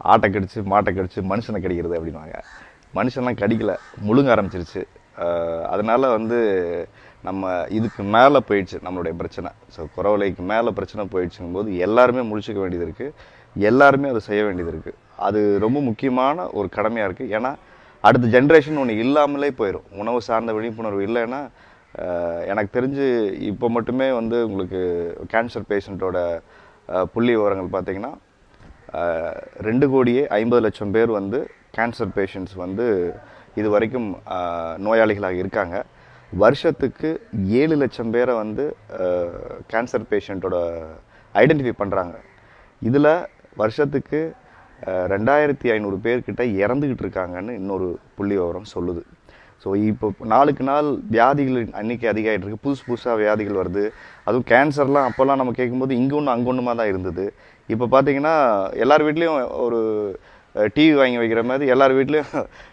ஆட்டை கடிச்சு மாட்டை கடிச்சு மனுஷனை கடிக்கிறது அப்படின்வாங்க. மனுஷன்லாம் கடிக்கலை, முழுங்க ஆரம்பிச்சிருச்சு. அதனால் நம்ம இதுக்கு மேலே போயிடுச்சு நம்மளுடைய பிரச்சனை. ஸோ குறவலைக்கு மேலே பிரச்சனை போயிடுச்சுங்கும் போது எல்லாருமே முழிச்சிக்க வேண்டியது இருக்குது, எல்லாருமே அதை செய்ய வேண்டியது இருக்குது. அது ரொம்ப முக்கியமான ஒரு கடமையாக இருக்குது. ஏன்னா அடுத்த ஜென்ரேஷன் ஒன்று இல்லாமலே போயிடும். உணவு சார்ந்த விழிப்புணர்வு இல்லைன்னா எனக்கு தெரிஞ்சு இப்போ மட்டுமே உங்களுக்கு கேன்சர் பேஷண்ட்டோட புள்ளி விவரங்கள் பார்த்திங்கன்னா 2,50,00,000 பேர் கேன்சர் பேஷண்ட்ஸ் இது வரைக்கும் நோயாளிகளாக இருக்காங்க. வருஷத்துக்கு 7 லட்சம் பேரை கேன்சர் பேஷண்ட்டோட ஐடென்டிஃபை பண்ணுறாங்க. இதில் வருஷத்துக்கு 2,500 பேர்கிட்ட இறந்துக்கிட்டு இருக்காங்கன்னு இன்னொரு புள்ளி விவரம் சொல்லுது. ஸோ இப்போ நாளுக்கு நாள் வியாதிகளின் எண்ணிக்கை அதிகமாகிட்டு இருக்குது, புதுசாக வியாதிகள் வருது. அதுவும் கேன்சர்லாம் அப்போல்லாம் நம்ம கேட்கும்போது இங்கே ஒன்று அங்கே ஒன்றுமா தான் இருந்தது. இப்போ பார்த்திங்கன்னா எல்லார் வீட்லேயும் ஒரு டிவி வாங்கி வைக்கிற மாதிரி எல்லார் வீட்லேயும்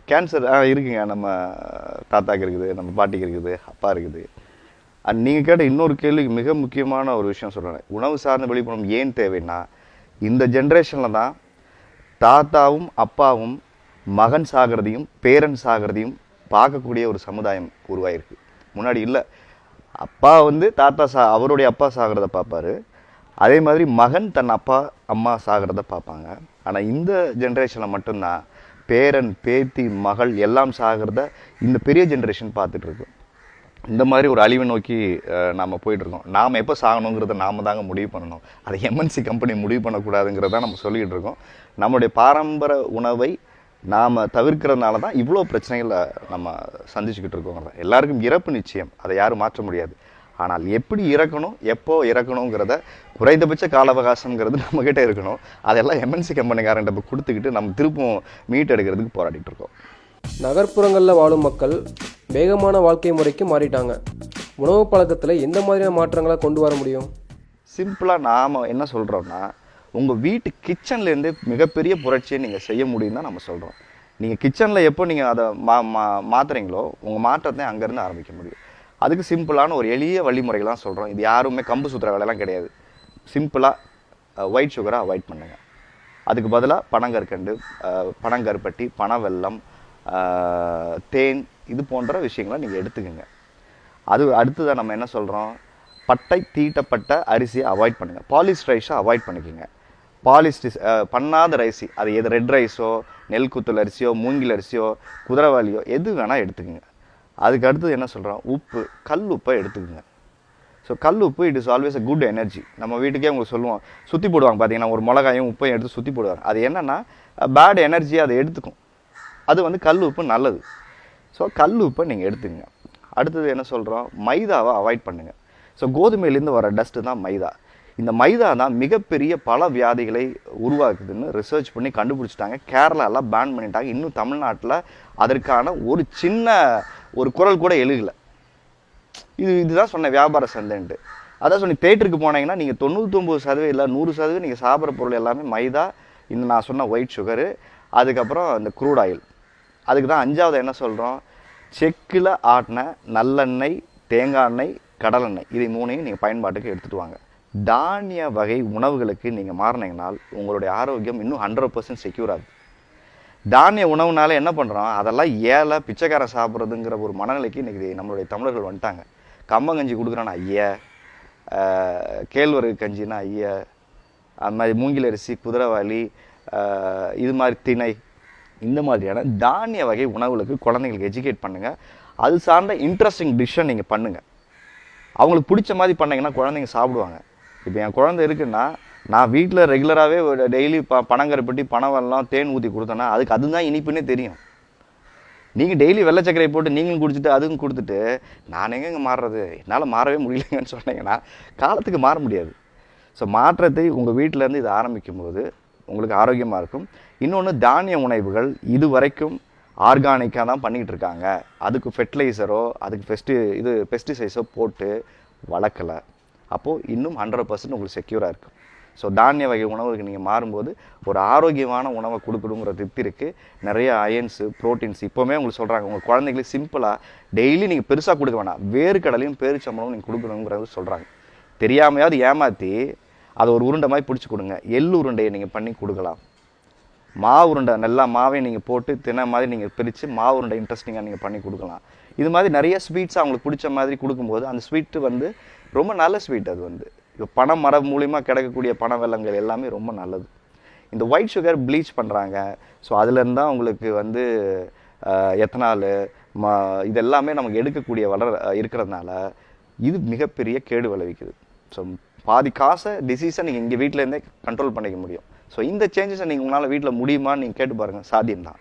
கேன்சர் இருக்குங்க. நம்ம தாத்தாக்கு இருக்குது, நம்ம பாட்டிக்கு இருக்குது, அப்பா இருக்குது. நீங்கள் கேட்ட இன்னொரு கேள்விக்கு மிக முக்கியமான ஒரு விஷயம் சொல்கிறேன். உணவு சார்ந்த விழிப்புணர்வு ஏன் தேவைன்னா, இந்த ஜென்ரேஷனில் தான் தாத்தாவும் அப்பாவும் மகன் சாகிறதையும் பேரன் சாகிறதையும் பார்க்கக்கூடிய ஒரு சமுதாயம் உருவாயிருக்கு. முன்னாடி இல்லை, அப்பா தாத்தா அவருடைய அப்பா சாகிறத பார்ப்பாரு, அதே மாதிரி மகன் தன் அப்பா அம்மா சாகிறத பார்ப்பாங்க. ஆனால் இந்த ஜென்ரேஷனில் மட்டும்தான் பேரன் பேத்தி மகள் எல்லாம் சாகிறத இந்த பெரிய ஜென்ரேஷன் பார்த்துட்ருக்கோம். இந்த மாதிரி ஒரு அழிவை நோக்கி நாம் போயிட்டுருக்கோம். நாம் எப்போ சாகணுங்கிறத நாம் தாங்க முடிவு பண்ணணும். அதை எம்என்சி கம்பெனி முடிவு பண்ணக்கூடாதுங்கிறத நம்ம சொல்லிக்கிட்டு இருக்கோம். நம்மளுடைய பாரம்பரிய உணவை நாம் தவிர்க்கிறதுனால தான் இவ்வளோ பிரச்சனைகளை நம்ம சந்திச்சுக்கிட்டு இருக்கோங்க. எல்லாருக்கும் இறப்பு நிச்சயம், அதை யாரும் மாற்ற முடியாது. ஆனால் எப்படி இறக்கணும், எப்போ இறக்கணுங்கிறத குறைந்தபட்ச கால அவகாசங்கிறது நம்மக்கிட்ட இருக்கணும். அதெல்லாம் எம்என்சி கம்பெனிக்காரன்ட்ட கொடுத்துக்கிட்டு நம்ம திருப்பம் மீட் எடுக்கிறதுக்கு போராடிட்டு இருக்கோம். நகர்ப்புறங்களில் வாழும் மக்கள் வேகமான வாழ்க்கை முறைக்கு மாறிட்டாங்க. உணவு பழக்கத்தில் எந்த மாதிரியான மாற்றங்களை கொண்டு வர முடியும்? சிம்பிளாக நாம் என்ன சொல்கிறோம்னா, உங்கள் வீட்டு கிச்சன்லேருந்து மிகப்பெரிய புரட்சியை நீங்கள் செய்ய முடியும் தான் நம்ம சொல்கிறோம். நீங்கள் கிச்சனில் எப்போ நீங்கள் அதை மாற்றுறீங்களோ உங்கள் மாற்றத்தை அங்கேருந்து ஆரம்பிக்க முடியும். அதுக்கு சிம்பிளான ஒரு எளிய வழிமுறைகள்லாம் சொல்கிறோம். இது யாருமே கம்பு சுற்றுற வேலைலாம் கிடையாது. சிம்பிளாக ஒயிட் சுகரை அவாய்ட் பண்ணுங்கள். அதுக்கு பதிலாக பனங்கற்கண்டு, பனங்கருப்பட்டி, பனவெல்லம், தேன், இது போன்ற விஷயங்களை நீங்கள் எடுத்துக்கோங்க. அது அடுத்ததாக நம்ம என்ன சொல்கிறோம், பட்டை தீட்டப்பட்ட அரிசியை அவாய்ட் பண்ணுங்கள். பாலிஷ் ரைஸை அவாய்ட் பண்ணிக்கோங்க. பாலிஷ் பண்ணாத ரைஸி, அது எது ரெட் ரைஸோ, நெல் குத்தல் அரிசியோ, மூங்கில் அரிசியோ, குதிரைவாளியோ எது வேணால் எடுத்துக்கோங்க. அதுக்கு அடுத்தது என்ன சொல்கிறோம், உப்பு, கல் உப்பை எடுத்துக்கோங்க. ஸோ கல் உப்பு it is always a good energy. நம்ம வீட்டுக்கே உங்களுக்கு சொல்லுவோம், சுற்றி போடுவாங்க பார்த்தீங்கன்னா, ஒரு மிளகாயும் உப்பையும் எடுத்து சுற்றி போடுவாங்க. அது என்னென்னா பேட் எனர்ஜியை அதை எடுத்துக்கும். அது கல் உப்பு நல்லது. ஸோ கல் உப்பை நீங்கள் எடுத்துக்கங்க. அடுத்தது என்ன சொல்கிறோம், மைதாவை அவாய்ட் பண்ணுங்கள். ஸோ கோதுமையிலேருந்து வர டஸ்ட்டு தான் மைதா. இந்த மைதா தான் மிகப்பெரிய பல வியாதிகளை உருவாக்குதுன்னு ரிசர்ச் பண்ணி கண்டுபிடிச்சிட்டாங்க. கேரளாலாம் பேன் பண்ணிட்டாங்க. இன்னும் தமிழ்நாட்டில் அதற்கான ஒரு சின்ன ஒரு குரல் கூட எழுகலை. இதுதான் சொன்ன வியாபார சந்தைன்ட்டு. அதான் சொன்னி தேட்டருக்கு போனீங்கன்னா நீங்கள் 99% இல்லை 100% நீங்கள் சாப்பிட்ற பொருள் எல்லாமே மைதா, இந்த நான் சொன்ன ஒயிட் சுகரு, அதுக்கப்புறம் இந்த க்ரூட் ஆயில். அதுக்கு தான் 5வது என்ன சொல்கிறோம், செக்கில் ஆட்டின நல்லெண்ணெய், தேங்காய் எண்ணெய், கடலெண்ணெய், இதை 3ஐயும் நீங்கள் பயன்பாட்டுக்கு எடுத்துகிட்டு வாங்க. தானிய வகை உணவுகளுக்கு நீங்கள் மாறினீங்கனால் உங்களுடைய ஆரோக்கியம் இன்னும் 100% செக்யூர் ஆகுது. தானிய உணவுனால என்ன பண்ணுறோம், அதெல்லாம் ஏழை பிச்சைக்காரன் சாப்பிட்றதுங்கிற ஒரு மனநிலைக்கு இன்றைக்கி நம்மளுடைய தமிழர்கள் வந்துட்டாங்க. கம்பங்கஞ்சி கொடுக்குறான்னா ஐயா, கேழ்வரகு கஞ்சின்னா ஐயா, அது மாதிரி மூங்கில் அரிசி, குதிரைவாளி, இது மாதிரி திணை, இந்த மாதிரியான தானிய வகை உணவுகளுக்கு குழந்தைங்களுக்கு எஜுகேட் பண்ணுங்கள். அது சார்ந்த இன்ட்ரெஸ்டிங் டிஷ்ஷை நீங்கள் பண்ணுங்கள். அவங்களுக்கு பிடிச்ச மாதிரி பண்ணிங்கன்னா குழந்தைங்க சாப்பிடுவாங்க. இப்போ என் குழந்தை இருக்குன்னா நான் வீட்டில் ரெகுலராகவே டெய்லி பனங்கருப்பட்டி, பனவெல்லம், தேன் ஊற்றி கொடுத்தேன்னா அதுதான் இனிப்புன்னே தெரியும். நீங்கள் டெய்லி வெள்ளை சக்கரை போட்டு நீங்களும் குடிச்சிட்டு அதுவும் கொடுத்துட்டு நான் எங்கெங்கே மாறுறது, என்னால் மாறவே முடியலைங்கன்னு சொன்னீங்கன்னா காலத்துக்கு மாற முடியாது. ஸோ மாற்றத்தை உங்கள் வீட்டிலேருந்து இது ஆரம்பிக்கும் போது உங்களுக்கு ஆரோக்கியமாக இருக்கும். இன்னொன்று, தானிய உணவுகள் இது வரைக்கும் ஆர்கானிக்காக தான் பண்ணிக்கிட்டு இருக்காங்க. அதுக்கு ஃபெர்டிலைசரோ அதுக்கு பெஸ்டிசைட்ஸோ போட்டு வளர்க்கலை. அப்போது இன்னும் 100% உங்களுக்கு செக்யூராக இருக்கும். ஸோ தானிய வகை உணவுக்கு நீங்கள் மாறும்போது ஒரு ஆரோக்கியமான உணவை கொடுக்கணுங்கிற திருப்தி இருக்குது. நிறைய அயன்ஸு, ப்ரோட்டீன்ஸ் இப்போவுமே உங்களுக்கு சொல்கிறாங்க. உங்கள் குழந்தைங்களுக்கு சிம்பிளாக டெய்லி நீங்கள் பெருசாக கொடுக்க வேணாம், வேர்க்கடலையும் பேரிச்சம்பளமும் நீங்கள் கொடுக்கணுங்கிறது சொல்கிறாங்க. தெரியாமையாவது ஏமாற்றி அதை ஒரு உருண்டை மாதிரி பிடிச்சி கொடுங்க. எள்ளு உருண்டையை நீங்கள் பண்ணி கொடுக்கலாம். மாவு உருண்டை நல்லா மாவையும் நீங்கள் போட்டு தினை மாதிரி நீங்கள் பிரித்து மாவு உருண்டை இன்ட்ரெஸ்டிங்காக நீங்கள் பண்ணி கொடுக்கலாம். இது மாதிரி நிறைய ஸ்வீட்ஸ் அவங்களுக்கு பிடிச்ச மாதிரி கொடுக்கும்போது அந்த ஸ்வீட்டு வந்து ரொம்ப நல்ல ஸ்வீட். அது வந்து இப்போ பனை மரம் மூலிமா கிடைக்கக்கூடிய பனை வெல்லங்கள் எல்லாமே ரொம்ப நல்லது. இந்த ஒயிட் சுகர் ப்ளீச் பண்ணுறாங்க. ஸோ அதுலேருந்து தான் உங்களுக்கு வந்து எத்தனாலு இது எல்லாமே நமக்கு எடுக்கக்கூடிய இருக்கிறதுனால இது மிகப்பெரிய கேடு விளைவிக்குது. ஸோ பாதி காசை டிசீஸை நீங்கள் இங்கே வீட்டிலேருந்தே கண்ட்ரோல் பண்ணிக்க முடியும். ஸோ இந்த சேஞ்சஸை நீங்கள் உங்களால் வீட்டில் முடியுமான்னு நீங்கள் கேட்டு பாருங்கள், சாத்தியம்தான்.